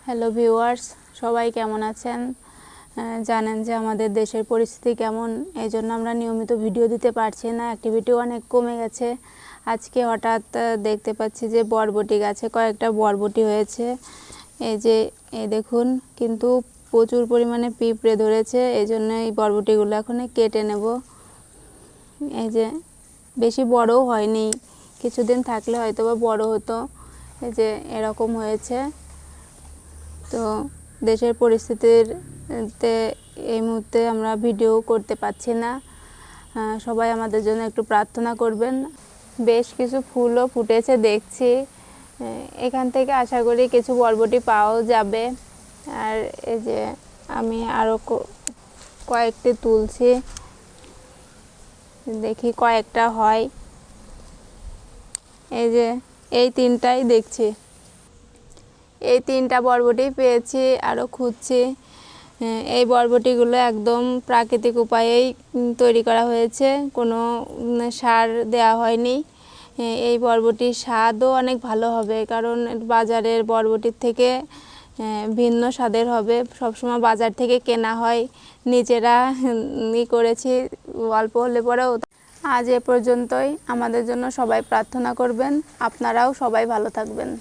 Hello viewers, সবাই কেমন আছেন? জানেন যে আমাদের দেশের পরিস্থিতি কেমন, এই জন্য আমরা নিয়মিত ভিডিও দিতে পারছি না, অ্যাক্টিভিটিও অনেক কমে গেছে। আজকে হঠাৎ দেখতে পাচ্ছি যে বরবটি গাছে কয়েকটা বরবটি হয়েছে। এই দেখুন, কিন্তু প্রচুর পরিমাণে পিঁপড়ে ধরেছে, এই জন্য এই বরবটিগুলো এখন কেটে নেব। এই যে বেশি বড়ও হয়নি, কিছুদিন থাকলে হয়তো বা বড় হতো। এই যে এরকম হয়েছে। তো দেশের পরিস্থিতিতে এই মুহূর্তে আমরা ভিডিও করতে পারছি না। সবাই আমাদের জন্য একটু প্রার্থনা করবেন। বেশ কিছু ফুলও ফুটেছে দেখছি, এখান থেকে আশা করি কিছু বরবটি পাওয়াও যাবে। আর এই যে আমি আরও কয়েকটি তুলছি, দেখি কয়েকটা হয়। এই যে এই তিনটাই দেখছি, এই তিনটা বরবটি পেয়েছি, আরও খুঁজছি। এই বরবটিগুলো একদম প্রাকৃতিক উপায়েই তৈরি করা হয়েছে, কোনো সার দেওয়া হয়নি। এই বরবটির স্বাদও অনেক ভালো হবে, কারণ বাজারের বরবটির থেকে ভিন্ন স্বাদের হবে। সবসময় বাজার থেকে কেনা হয়, নিজেরা করেছি অল্প হলে পরেও। আজ এ পর্যন্তই। আমাদের জন্য সবাই প্রার্থনা করবেন। আপনারাও সবাই ভালো থাকবেন।